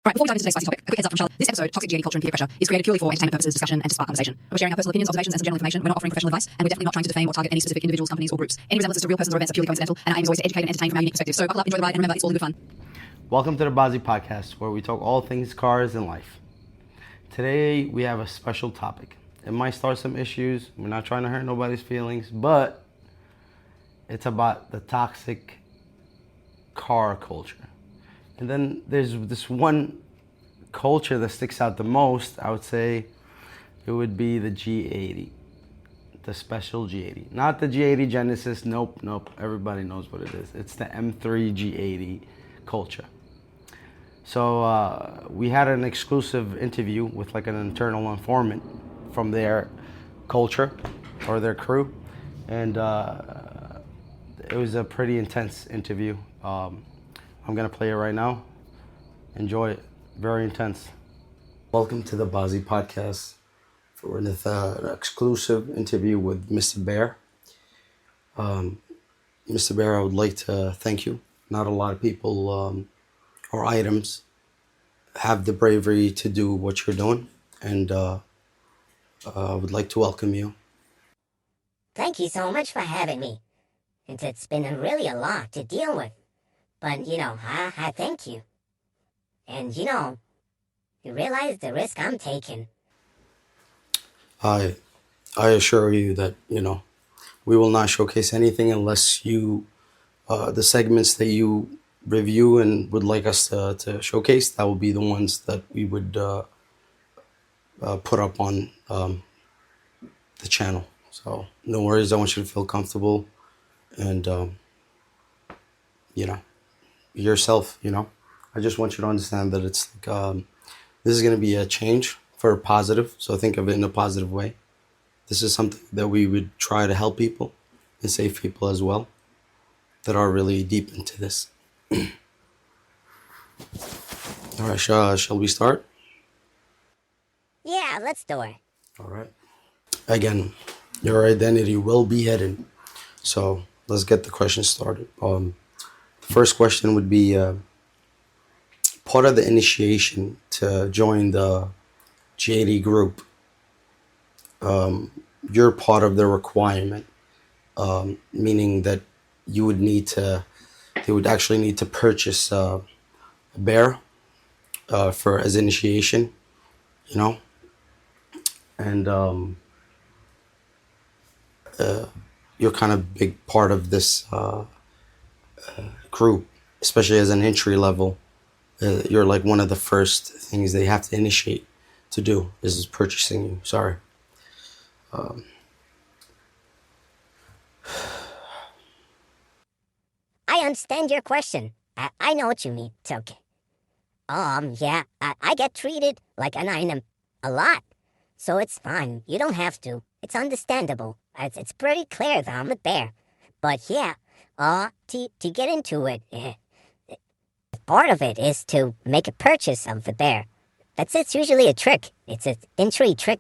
Right, before we dive into today's spicy topic, a quick heads up from Charlotte. This episode, Toxic G80 Culture and Peer Pressure, is created purely for entertainment purposes, discussion, and to spark conversation. We're sharing our personal opinions, observations, and some general information. We're not offering professional advice, and we're definitely not trying to defame or target any specific individuals, companies, or groups. Any resemblances to real persons or events are purely coincidental, and our aim is always to educate and entertain from our unique perspectives. So buckle up, enjoy the ride, and remember, it's all good fun. Welcome to the Bazzi Podcast, where we talk all things cars and life. Today, we have a special topic. It might start some issues. We're not trying to hurt nobody's feelings, but it's about the toxic car culture. And then there's this one culture that sticks out the most. I would say it would be the G80, the special G80. Not the G80 Genesis, nope. Everybody knows what it is. It's the M3 G80 culture. So we had an exclusive interview with like an internal informant from their culture or their crew. And it was a pretty intense interview. I'm gonna play it right now. Enjoy it. Very intense. Welcome to the Bazzi Podcast for an exclusive interview with Mr. Bear. Mr. Bear, I would like to thank you. Not a lot of people or items have the bravery to do what you're doing, and I would like to welcome you. Thank you so much for having me. It's been really a lot to deal with. But, I thank you. And, you realize the risk I'm taking. I assure you that, we will not showcase anything unless you, the segments that you review and would like us to showcase, that will be the ones that we would put up on the channel. So no worries. I want you to feel comfortable and, yourself, I just want you to understand that it's like, this is going to be a change for a positive. So think of it in a positive way. This is something that we would try to help people and save people as well that are really deep into this. All right, shall we start? Yeah, let's do it. All right. Again, your identity will be hidden. So let's get the questions started. The first question would be part of the initiation to join the G80 group. You're part of the requirement, meaning that you would need to, they would actually need to purchase a bear as initiation, and you're kind of big part of this group, especially as an entry level. You're like one of the first things they have to initiate to do is purchasing you. Sorry. I understand your question. I know what you mean. It's okay. Yeah, I get treated like an item a lot. So it's fine. You don't have to. It's understandable. It's pretty clear that I'm a bear. But yeah, to get into it, part of it is to make a purchase of the bear. It's usually a trick. It's an entry trick.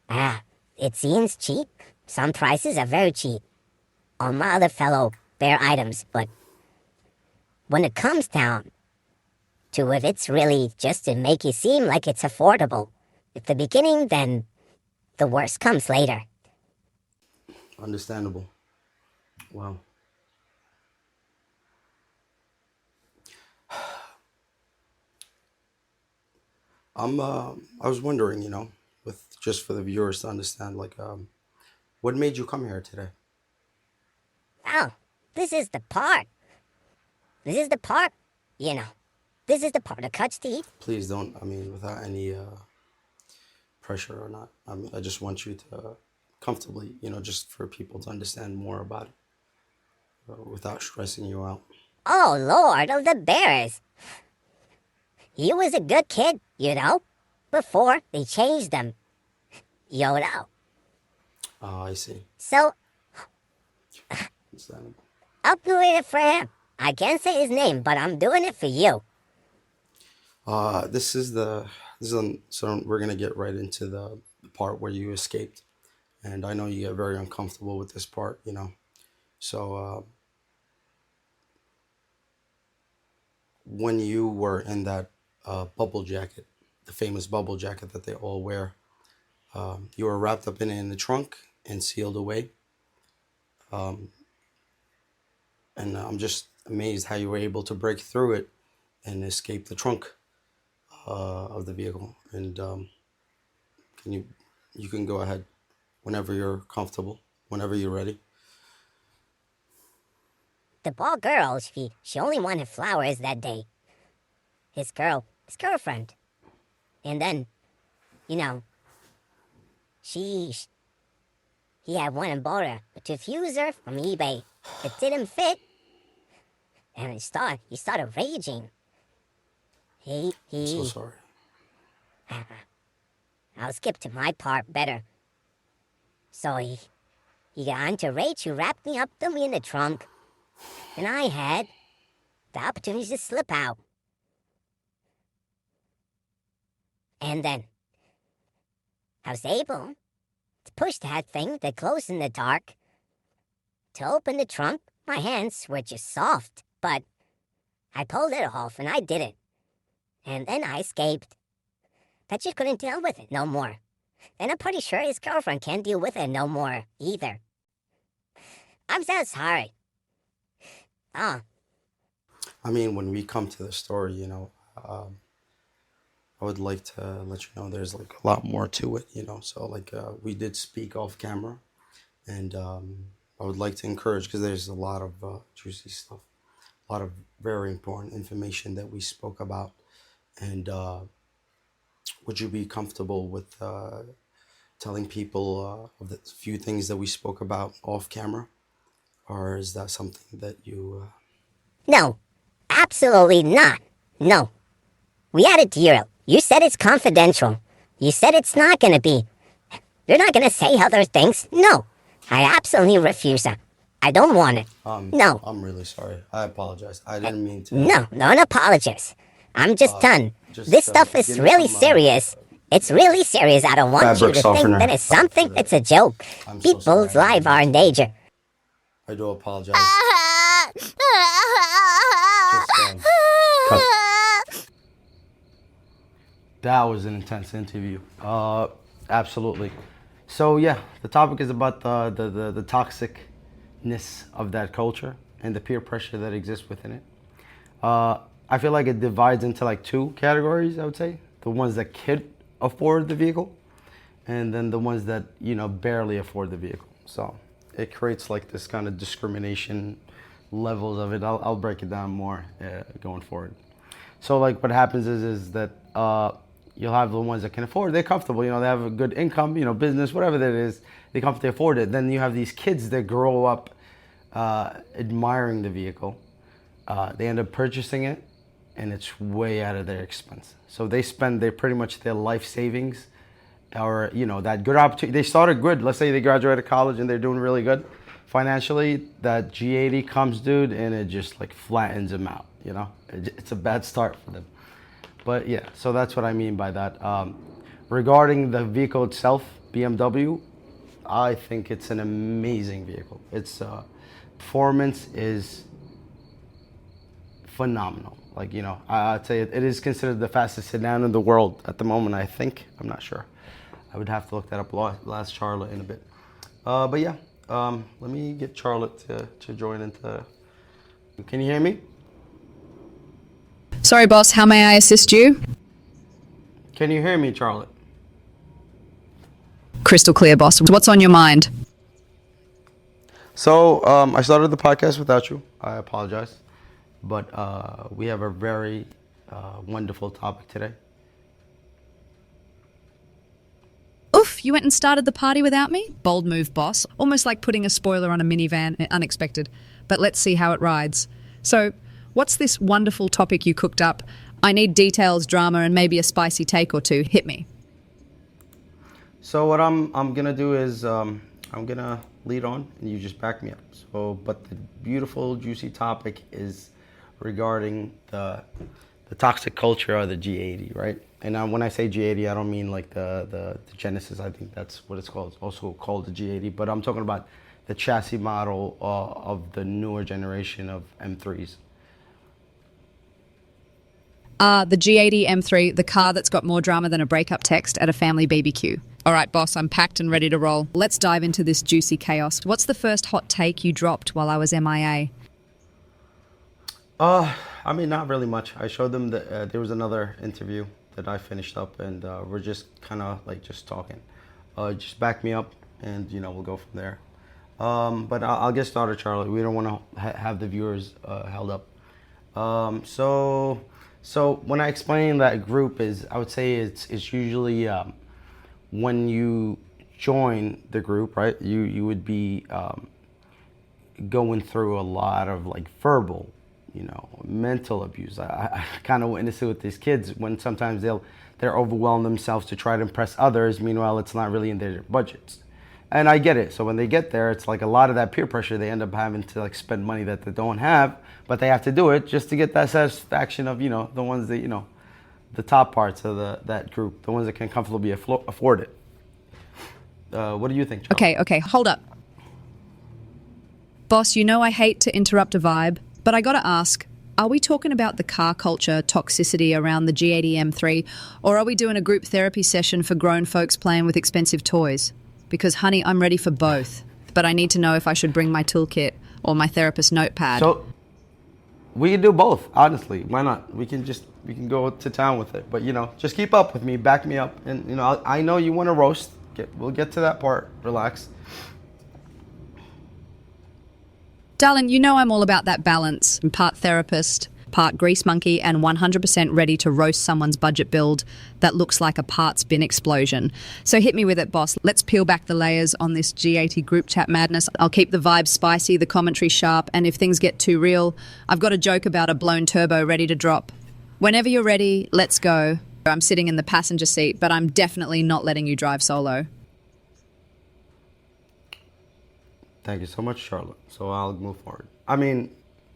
It seems cheap. Some prices are very cheap on my other fellow bear items, but when it comes down to it, it's really just to make it seem like it's affordable. At the beginning, then the worst comes later. Understandable. Wow. I was wondering, with just for the viewers to understand, like, what made you come here today? Oh, this is the part. This is the part that cuts teeth. Please don't, without any pressure or not. I just want you to comfortably, just for people to understand more about it without stressing you out. Oh, Lord of the Bears. You was a good kid, before they changed them. Oh, I see. So, Understandable. I'll do it for him. I can't say his name, but I'm doing it for you. So we're gonna get right into the part where you escaped, and I know you get very uncomfortable with this part, So when you were in that bubble jacket, the famous bubble jacket that they all wear, you were wrapped up in the trunk and sealed away. And I'm just amazed how you were able to break through it and escape the trunk of the vehicle. And can you can go ahead whenever you're comfortable, whenever you're ready. The poor girl, she only wanted flowers that day. His girlfriend. And then, you know, he had one and bought her a diffuser from eBay. It didn't fit. And he started raging. I'm so sorry. I'll skip to my part better. So he got onto rage, who wrapped me up, threw me in the trunk. And I had the opportunity to slip out. And then I was able to push that thing that closed in the dark to open the trunk. My hands were just soft, but I pulled it off and I did it. And then I escaped. But just couldn't deal with it no more. And I'm pretty sure his girlfriend can't deal with it no more either. I'm so sorry. I mean, when we come to the story, I would like to let you know there's like a lot more to it, So like we did speak off camera, and I would like to encourage, because there's a lot of juicy stuff, a lot of very important information that we spoke about. And would you be comfortable with telling people of the few things that we spoke about off camera? Or is that something that you... No, absolutely not. No. We had a deal. You said it's confidential. You said it's not going to be. You're not going to say other things? No. I absolutely refuse that. I don't want it. No. I'm really sorry. I apologize. I didn't mean to... No, don't apologize. I'm just done. This stuff is really serious. It's really serious. I don't want you to think that it's something. It's a joke. People's lives are in danger. I do apologize. Just, cut. That was an intense interview. Absolutely. So yeah, the topic is about the toxicness of that culture and the peer pressure that exists within it. I feel like it divides into like two categories, I would say. The ones that can afford the vehicle, and then the ones that, barely afford the vehicle. So it creates like this kind of discrimination levels of it. I'll break it down more going forward. So like what happens is that you'll have the ones that can afford, they're comfortable, they have a good income, business, whatever that is, they comfortably afford it. Then you have these kids that grow up admiring the vehicle. They end up purchasing it, and it's way out of their expense. So they spend pretty much their life savings, or that good opportunity. They started good. Let's say they graduated college and they're doing really good financially. That G80 comes, dude, and it just like flattens them out. It's a bad start for them. But yeah, so that's what I mean by that. Regarding the vehicle itself, BMW, I think it's an amazing vehicle. Its performance is phenomenal. Like, I'd say it is considered the fastest sedan in the world at the moment, I think. I'm not sure. I would have to look that up. Last Charlotte in a bit. But yeah, let me get Charlotte to join into... Can you hear me? Sorry, boss. How may I assist you? Can you hear me, Charlotte? Crystal clear, boss. What's on your mind? So, I started the podcast without you. I apologize. But we have a very wonderful topic today. Oof, you went and started the party without me? Bold move, boss. Almost like putting a spoiler on a minivan. Unexpected. But let's see how it rides. So, what's this wonderful topic you cooked up? I need details, drama, and maybe a spicy take or two. Hit me. So what I'm gonna do is I'm gonna lead on, and you just back me up. So, but the beautiful, juicy topic is regarding the toxic culture of the G80, right? And when I say G80, I don't mean like the Genesis. I think that's what it's called. It's also called the G80. But I'm talking about the chassis model of the newer generation of M3s. The G80 M3, the car that's got more drama than a breakup text at a family BBQ. All right, boss, I'm packed and ready to roll. Let's dive into this juicy chaos. What's the first hot take you dropped while I was MIA? I mean, not really much. I showed them that there was another interview that I finished up, and we're just kind of like just talking. Just back me up, and we'll go from there. But I'll get started, Charlie. We don't want to have the viewers held up. So when I explain that group I would say it's usually when you join the group, right? You would be going through a lot of like verbal, mental abuse. I kind of witness it with these kids when sometimes they're overwhelmed themselves to try to impress others. Meanwhile, it's not really in their budgets. And I get it. So when they get there, it's like a lot of that peer pressure. They end up having to like spend money that they don't have, but they have to do it just to get that satisfaction of, the ones that, the top parts of that group, the ones that can comfortably afford it. What do you think, Charlie? Okay, hold up. Boss, I hate to interrupt a vibe, but I gotta ask, are we talking about the car culture toxicity around the G80 M3, or are we doing a group therapy session for grown folks playing with expensive toys? Because, honey, I'm ready for both, but I need to know if I should bring my toolkit or my therapist notepad. So we can do both, honestly. Why not? We can go to town with it. But, just keep up with me, back me up. And, I know you want to roast. We'll get to that part. Relax. Darling, I'm all about that balance. I'm part therapist, part grease monkey, and 100% ready to roast someone's budget build that looks like a parts bin explosion. So hit me with it, boss. Let's peel back the layers on this G80 group chat madness. I'll keep the vibes spicy, the commentary sharp, and if things get too real, I've got a joke about a blown turbo ready to drop. Whenever you're ready, let's go. I'm sitting in the passenger seat, but I'm definitely not letting you drive solo. Thank you so much, Charlotte. So I'll move forward. I mean,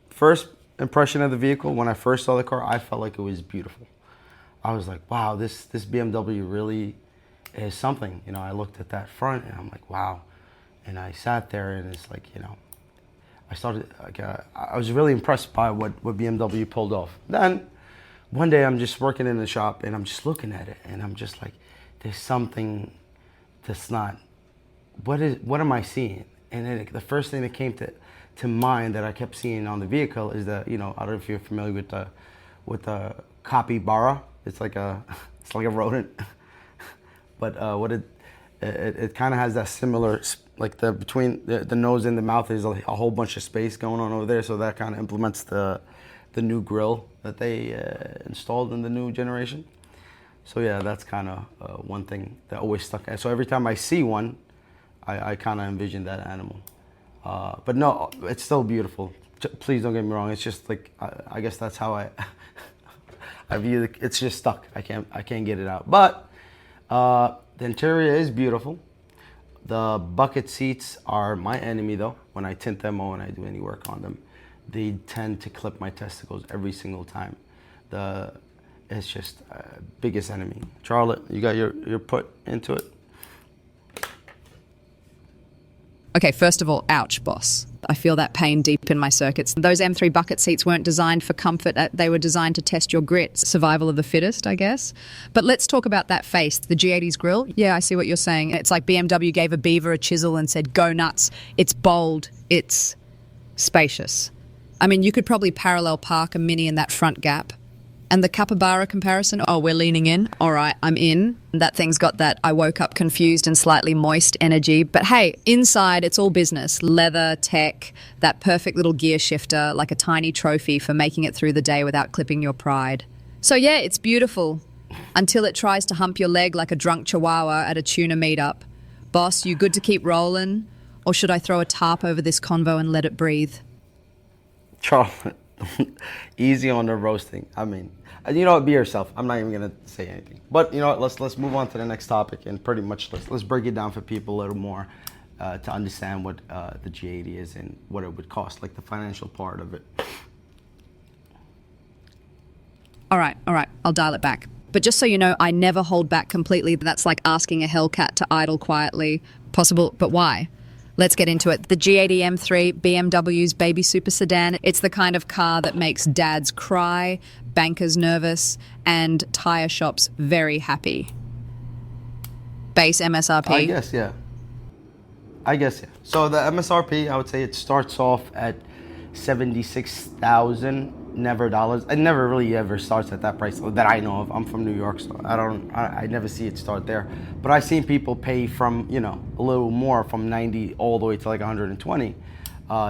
first impression of the vehicle, when I first saw the car, I felt like it was beautiful. I was like, wow, this BMW really is something. I looked at that front and I'm like, wow. And I sat there and it's like, I was really impressed by what BMW pulled off. Then one day I'm just working in the shop and I'm just looking at it and I'm just like, there's something that's not, what am I seeing? And then the first thing that came to mind that I kept seeing on the vehicle is that, I don't know if you're familiar with the capybara. It's like a rodent, but it kind of has that similar, like between the nose and the mouth is a whole bunch of space going on over there. So that kind of implements the new grille that they installed in the new generation. So yeah, that's kind of one thing that always stuck. So every time I see one, I kind of envision that animal. But no, it's still beautiful. Please don't get me wrong. It's just like, I guess that's how I view it. It's just stuck. I can't get it out. But the interior is beautiful. The bucket seats are my enemy though. When I tint them or when I do any work on them, they tend to clip my testicles every single time. It's just biggest enemy. Charlotte, you got your put into it? Okay, first of all, ouch, boss. I feel that pain deep in my circuits. Those M3 bucket seats weren't designed for comfort. They were designed to test your grit. Survival of the fittest, I guess. But let's talk about that face, the G80's grille. Yeah, I see what you're saying. It's like BMW gave a beaver a chisel and said, go nuts. It's bold. It's spacious. I mean, you could probably parallel park a Mini in that front gap. And the capybara comparison, oh, we're leaning in. All right, I'm in. That thing's got that I woke up confused and slightly moist energy. But hey, inside, it's all business. Leather, tech, that perfect little gear shifter, like a tiny trophy for making it through the day without clipping your pride. So yeah, it's beautiful until it tries to hump your leg like a drunk chihuahua at a tuna meetup. Boss, you good to keep rolling? Or should I throw a tarp over this convo and let it breathe? Charlotte, easy on the roasting. I mean, be yourself. I'm not even gonna say anything. But you know what? Let's move on to the next topic and pretty much let's break it down for people a little more to understand what the G80 is and what it would cost, like the financial part of it. All right. I'll dial it back. But just so you know, I never hold back completely. That's like asking a Hellcat to idle quietly. Possible, but why? Let's get into it. The G80 M3, BMW's baby super sedan. It's the kind of car that makes dads cry, bankers nervous, and tire shops very happy. Base MSRP. I guess, yeah. So the MSRP, I would say it starts off at 76,000 never dollars. It never really ever starts at that price that I know of. I'm from New York, so I never see it start there. But I've seen people pay from, a little more, from 90 all the way to like 120,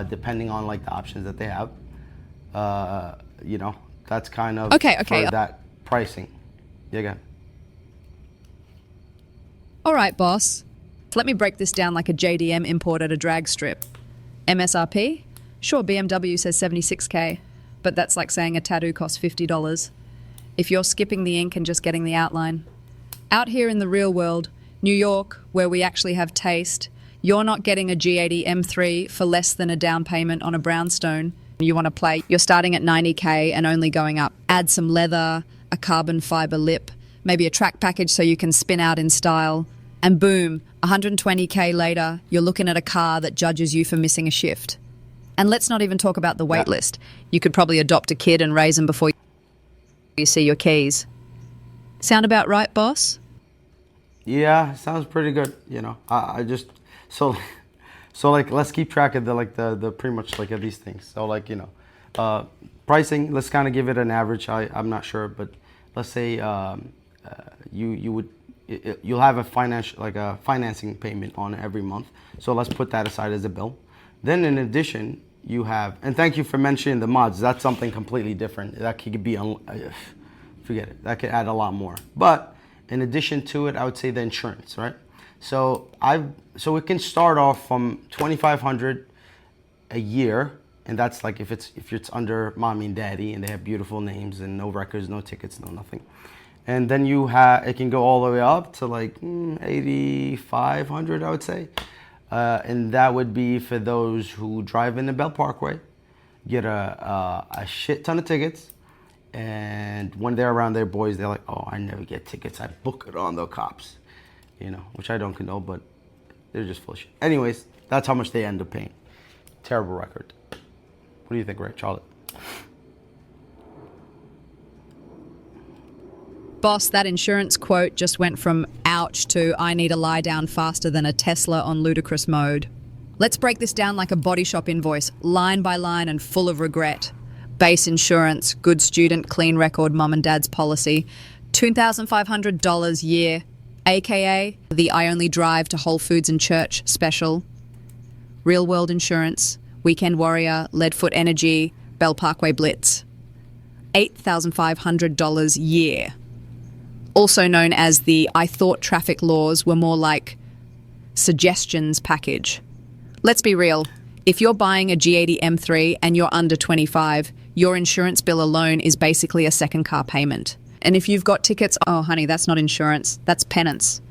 depending on like the options that they have. That's kind of Okay. for that pricing. Yeah, go ahead. All right, boss. Let me break this down like a JDM import at a drag strip. MSRP? Sure, BMW says 76K, but that's like saying a tattoo costs $50 if you're skipping the ink and just getting the outline. Out here in the real world, New York, where we actually have taste, you're not getting a G80 M3 for less than a down payment on a brownstone. You want to play, you're starting at 90K and only going up. Add some leather, a carbon fiber lip, maybe a track package so you can spin out in style, and boom, 120K later, you're looking at a car that judges you for missing a shift. And let's not even talk about the wait list. You could probably adopt a kid and raise them before you see your keys. Sound about right, boss? Yeah, sounds pretty good. I just so like let's keep track of the pretty much like of these things. So pricing. Let's kind of give it an average. I'm not sure, but let's say you'll have a financing payment on it every month. So let's put that aside as a bill. Then in addition, you have, and thank you for mentioning the mods. That's something completely different. That could be, forget it. That could add a lot more. But in addition to it, I would say the insurance, right? So it can start off from $2,500 a year, and that's like if it's under mommy and daddy, and they have beautiful names and no records, no tickets, no nothing. And then it can go all the way up to like 8,500, I would say. And that would be for those who drive in the Bell Parkway, get a shit ton of tickets, and when they're around their boys, they're like, oh, I never get tickets, I book it on the cops, which I don't condone, but they're just full of shit. Anyways, that's how much they end up paying. Terrible record. What do you think, right, Charlotte? Boss, that insurance quote just went from ouch to I need to lie down faster than a Tesla on ludicrous mode. Let's break this down like a body shop invoice, line by line and full of regret. Base insurance, good student, clean record, mum and dad's policy, $2,500 year, aka the I only drive to Whole Foods and church special. Real world insurance, weekend warrior, Leadfoot Energy, Bell Parkway Blitz, $8,500 year. Also known as the I thought traffic laws were more like suggestions package. Let's be real. If you're buying a G80 M3 and you're under 25, your insurance bill alone is basically a second car payment. And if you've got tickets, oh honey, that's not insurance, that's penance.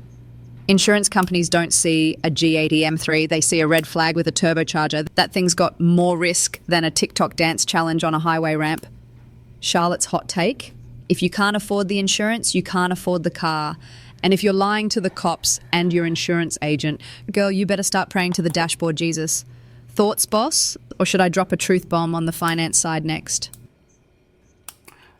Insurance companies don't see a G80 M3, they see a red flag with a turbocharger. That thing's got more risk than a TikTok dance challenge on a highway ramp. Charlotte's hot take: if you can't afford the insurance, you can't afford the car. And if you're lying to the cops and your insurance agent, girl, you better start praying to the dashboard Jesus. Thoughts, boss? Or should I drop a truth bomb on the finance side next?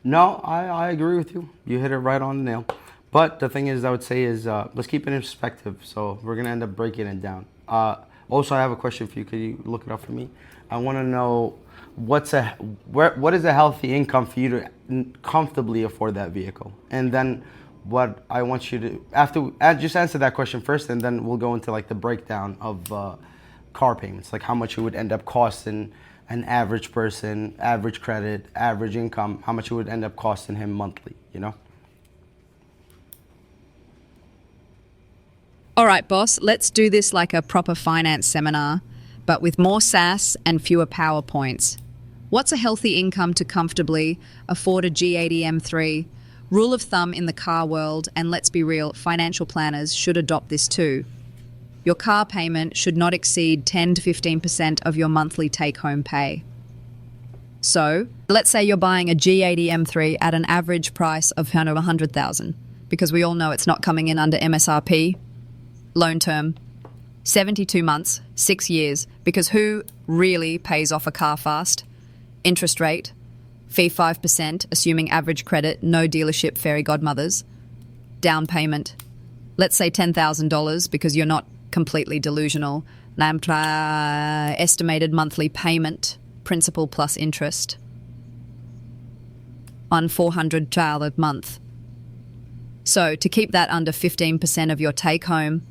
No, I agree with you. You hit it right on the nail. But the thing is, I would say is, let's keep it in perspective. So we're going to end up breaking it down. Also, I have a question for you. Could you look it up for me? I want to know what is a healthy income for you to comfortably afford that vehicle? And then what I want you to, just answer that question first, and then we'll go into like the breakdown of car payments, like how much it would end up costing an average person, average credit, average income, how much it would end up costing him monthly, All right, boss, let's do this like a proper finance seminar, but with more sass and fewer PowerPoints. What's a healthy income to comfortably afford a G80 M3? Rule of thumb in the car world, and let's be real, financial planners should adopt this too. Your car payment should not exceed 10 to 15% of your monthly take-home pay. So, let's say you're buying a G80 M3 at an average price of kind of $100,000, because we all know it's not coming in under MSRP. Loan term, 72 months, 6 years, because who really pays off a car fast? Interest rate, Fee 5%, assuming average credit, no dealership fairy godmothers. Down payment, let's say $10,000 because you're not completely delusional. Estimated monthly payment, principal plus interest, on $400 a month. So to keep that under 15% of your take-home,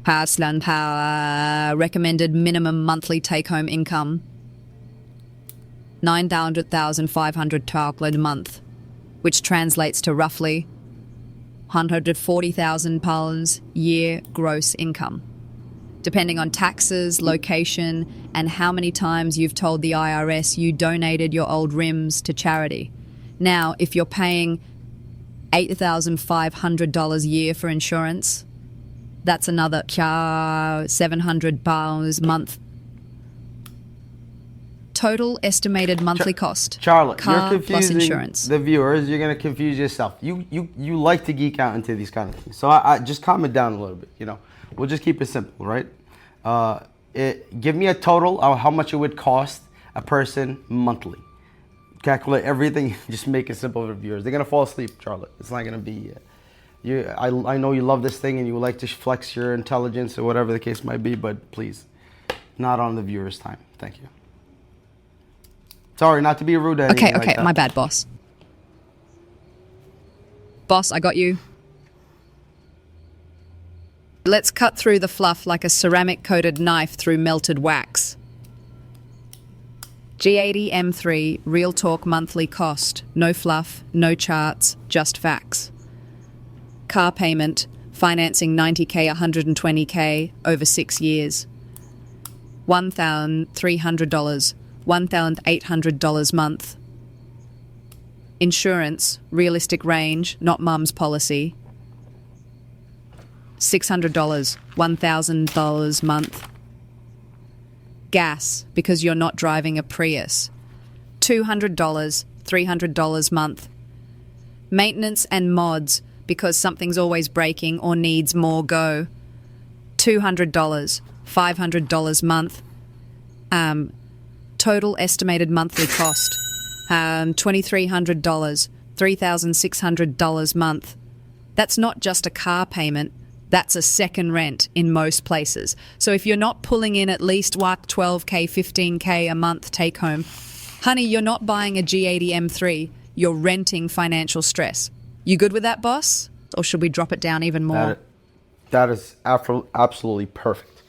recommended minimum monthly take-home income, $900,500 a month, which translates to roughly £140,000 year gross income, depending on taxes, location, and how many times you've told the IRS you donated your old rims to charity. Now, if you're paying $8,500 a year for insurance, that's another £700 a month. Total estimated monthly cost. Charlotte, car you're plus confusing insurance. the viewers. You're going to confuse yourself. You like to geek out into these kind of things. So I just calm it down a little bit. We'll just keep it simple, right? Give me a total of how much it would cost a person monthly. Calculate everything. Just make it simple for the viewers. They're going to fall asleep, Charlotte. It's not going to be... I know you love this thing and you would like to flex your intelligence or whatever the case might be, but please, not on the viewers' time. Thank you. Sorry, not to be rude to anyone like that. My bad, boss. Boss, I got you. Let's cut through the fluff like a ceramic-coated knife through melted wax. G80 M3, real talk monthly cost. No fluff, no charts, just facts. Car payment, financing $90K, $120K over 6 years. $1,300, $1,800 month. Insurance, realistic range, not mum's policy. $600, $1,000 month. Gas, because you're not driving a Prius. $200, $300 month. Maintenance and mods, because something's always breaking or needs more go. $200, $500 month. Total estimated monthly cost, $2,300, $3,600 month. That's not just a car payment, that's a second rent in most places. So if you're not pulling in at least $12K, $15K a month take home, honey, you're not buying a G80 M3, you're renting financial stress. You good with that, boss? Or should we drop it down even more? That is absolutely perfect.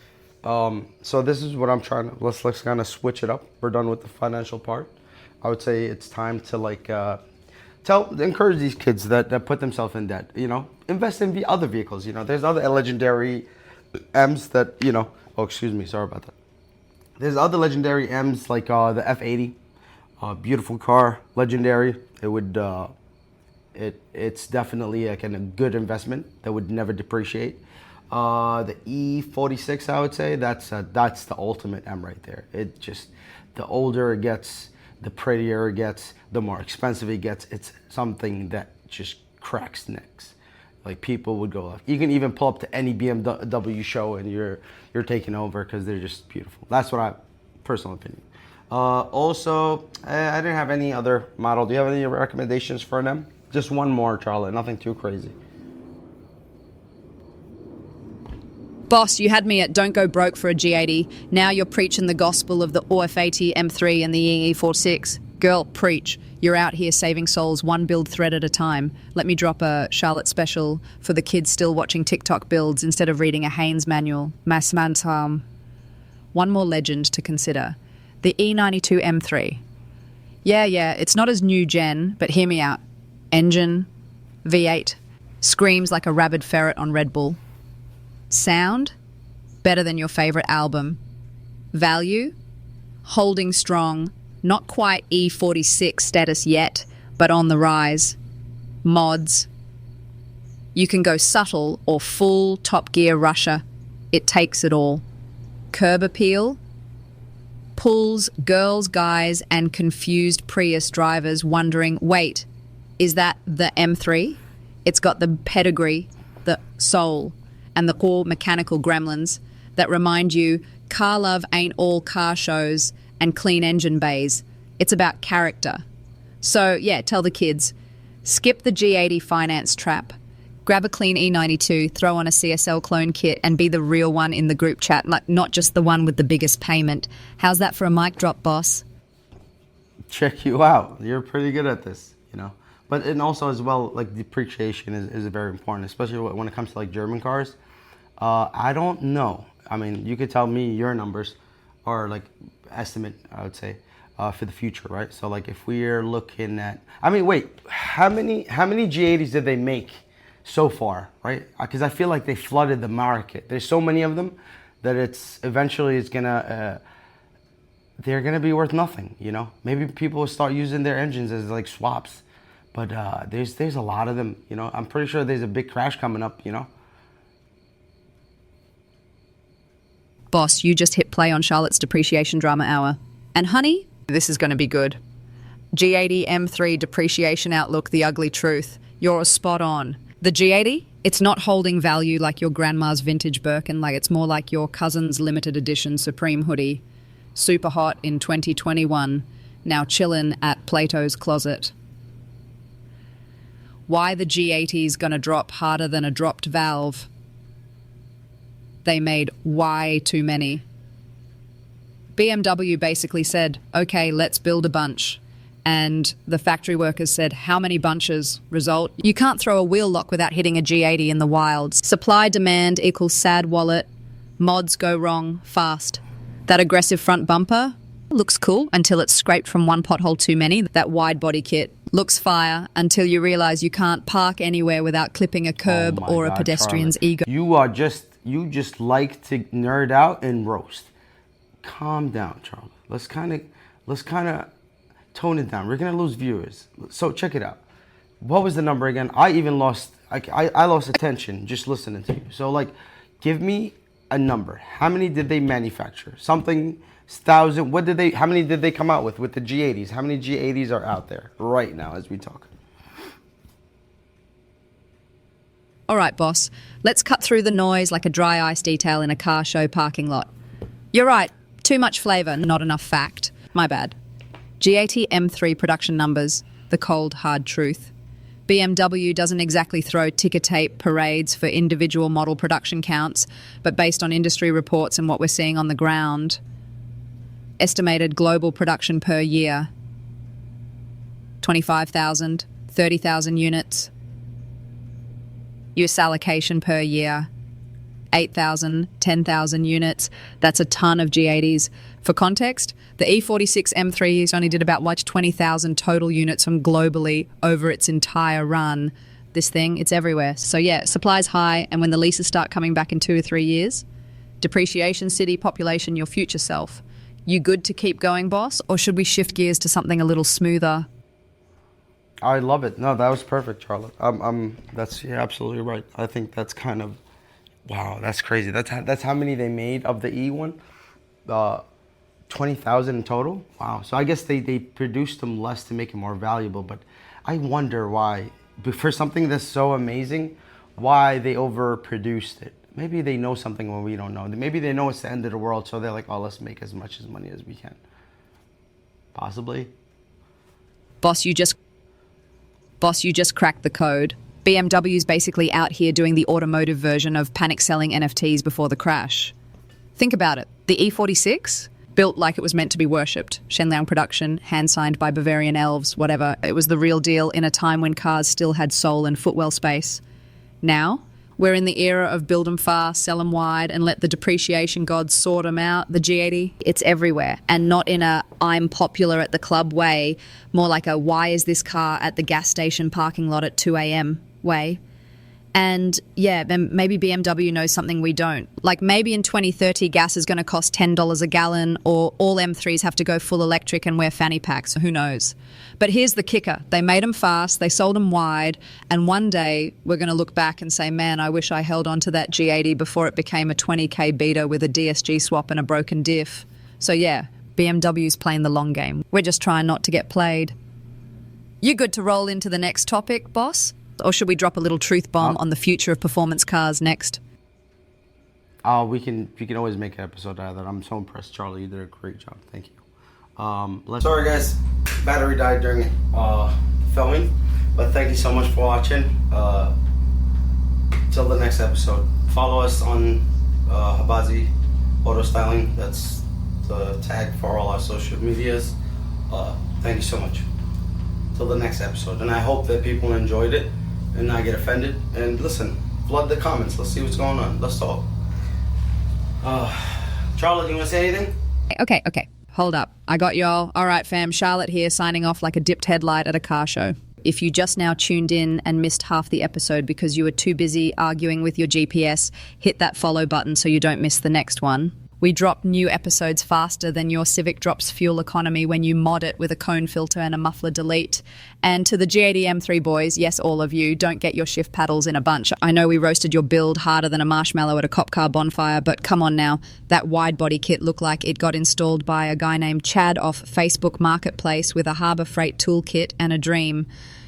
So this is what I'm trying to, let's kind of switch it up. We're done with the financial part. I would say it's time to encourage these kids that put themselves in debt, invest in the other vehicles. There's other legendary M's that, oh, excuse me, sorry about that. There's other legendary M's like the F80, beautiful car, legendary. It would, it's definitely like a good investment that would never depreciate. The E46, I would say, that's the ultimate M right there. It just, the older it gets, the prettier it gets, the more expensive it gets. It's something that just cracks necks. Like people would go, you can even pull up to any BMW show and you're taking over because they're just beautiful. That's what personal opinion. Also, I didn't have any other model. Do you have any recommendations for them? Just one more, Charlotte, nothing too crazy. Boss, you had me at don't go broke for a G80. Now you're preaching the gospel of the F80 M3 and the E46. Girl, preach. You're out here saving souls one build thread at a time. Let me drop a Charlotte special for the kids still watching TikTok builds instead of reading a Haynes manual. One more legend to consider. The E92 M3. Yeah, it's not as new gen, but hear me out. Engine, V8, screams like a rabid ferret on Red Bull. Sound, better than your favorite album. Value, holding strong, not quite E46 status yet, but on the rise. Mods, you can go subtle or full Top Gear rusher. It takes it all. Curb appeal, pulls girls, guys, and confused Prius drivers wondering, wait, is that the M3? It's got the pedigree, the soul, and the core mechanical gremlins that remind you car love ain't all car shows and clean engine bays. It's about character. So, yeah, tell the kids, skip the G80 finance trap. Grab a clean E92, throw on a CSL clone kit, and be the real one in the group chat, like not just the one with the biggest payment. How's that for a mic drop, boss? Check you out. You're pretty good at this, you know. But and also as well, like depreciation is very important, especially when it comes to like German cars. I don't know. I mean, you could tell me your numbers or like estimate, I would say, for the future, right? So like if we're looking at, I mean, wait, how many G80s did they make so far, right? Because I feel like they flooded the market. There's so many of them that they're gonna be worth nothing, you know. Maybe people will start using their engines as like swaps, but there's a lot of them, you know. I'm pretty sure there's a big crash coming up, you know. Boss, you just hit play on Charlotte's depreciation drama hour. And honey, this is going to be good. G80 M3 depreciation outlook, the ugly truth. You're spot on. The G80, it's not holding value like your grandma's vintage Birkin, like it's more like your cousin's limited edition Supreme hoodie. Super hot in 2021, now chillin' at Plato's closet. Why the G80's gonna drop harder than a dropped valve? They made way too many. BMW basically said, okay, let's build a bunch. And the factory workers said, how many bunches? Result, you can't throw a wheel lock without hitting a G80 in the wilds. Supply demand equals sad wallet. Mods go wrong fast. That aggressive front bumper looks cool until it's scraped from one pothole too many. That wide body kit looks fire until you realize you can't park anywhere without clipping a curb or a pedestrian's ego. You just like to nerd out and roast. Calm down, Charlie. Let's kind of tone it down. We're gonna lose viewers. So check it out. What was the number again? I even lost. I lost attention just listening to you. So like, give me a number. How many did they manufacture? Something thousand. How many did they come out with the G80s? How many G80s are out there right now as we talk? All right, boss, let's cut through the noise like a dry ice detail in a car show parking lot. You're right, too much flavor, not enough fact. My bad. G80 M3 production numbers, the cold, hard truth. BMW doesn't exactly throw ticker tape parades for individual model production counts, but based on industry reports and what we're seeing on the ground, estimated global production per year, 25,000, 30,000 units. US allocation per year, 8,000, 10,000 units. That's a ton of G80s. For context, the E46 M3s only did about 20,000 total units from globally over its entire run. This thing, it's everywhere. So yeah, supply's high, and when the leases start coming back in 2 or 3 years, depreciation, city, population, your future self. You good to keep going, boss? Or should we shift gears to something a little smoother? I love it. No, that was perfect, Charlotte. You're absolutely right. I think that's kind of, wow, that's crazy. That's how many they made of the E one, 20,000 in total. Wow. So I guess they produced them less to make it more valuable. But I wonder why, for something that's so amazing, why they overproduced it. Maybe they know something when we don't know. Maybe they know it's the end of the world, so they're like, oh, let's make as much money as we can. Possibly. Boss, you just cracked the code. BMW's basically out here doing the automotive version of panic selling NFTs before the crash. Think about it. The E46, built like it was meant to be worshipped. Shenliang production, hand-signed by Bavarian elves, whatever. It was the real deal in a time when cars still had soul and footwell space. Now, we're in the era of build 'em fast, sell 'em wide, and let the depreciation gods sort 'em out. The G80, it's everywhere. And not in a I'm popular at the club way, more like a why is this car at the gas station parking lot at 2 a.m. way. And yeah, then maybe BMW knows something we don't. Like maybe in 2030, gas is going to cost $10 a gallon, or all M3s have to go full electric and wear fanny packs. Who knows? But here's the kicker. They made them fast, they sold them wide, and one day we're going to look back and say, man, I wish I held on to that G80 before it became a 20K beta with a DSG swap and a broken diff. So yeah, BMW's playing the long game. We're just trying not to get played. You good to roll into the next topic, boss? Or should we drop a little truth bomb on the future of performance cars next? We can always make an episode out of that. I'm so impressed, Charlie. You did a great job. Thank you. Sorry, guys. battery died during filming. But thank you so much for watching. Till the next episode. Follow us on Habazi Auto Styling. That's the tag for all our social medias. Thank you so much. Till the next episode. And I hope that people enjoyed it and not get offended. And listen, flood the comments. Let's see what's going on. Let's talk. Charlotte, you want to say anything? Okay. Hold up. I got y'all. All right, fam. Charlotte here, signing off like a dipped headlight at a car show. If you just now tuned in and missed half the episode because you were too busy arguing with your GPS, hit that follow button so you don't miss the next one. We drop new episodes faster than your Civic drops fuel economy when you mod it with a cone filter and a muffler delete. And to the G80 M3 boys, yes, all of you, don't get your shift paddles in a bunch. I know we roasted your build harder than a marshmallow at a cop car bonfire, but come on now. That wide body kit looked like it got installed by a guy named Chad off Facebook Marketplace with a Harbor Freight toolkit and a dream.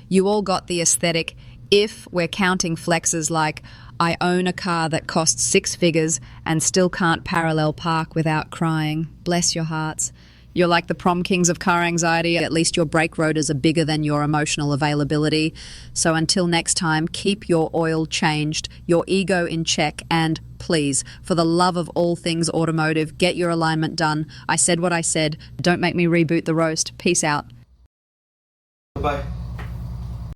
You all got the aesthetic if we're counting flexes like I own a car that costs 6 figures and still can't parallel park without crying. Bless your hearts. You're like the prom kings of car anxiety. At least your brake rotors are bigger than your emotional availability. So until next time, keep your oil changed, your ego in check, and please, for the love of all things automotive, get your alignment done. I said what I said. Don't make me reboot the roast. Peace out. Bye.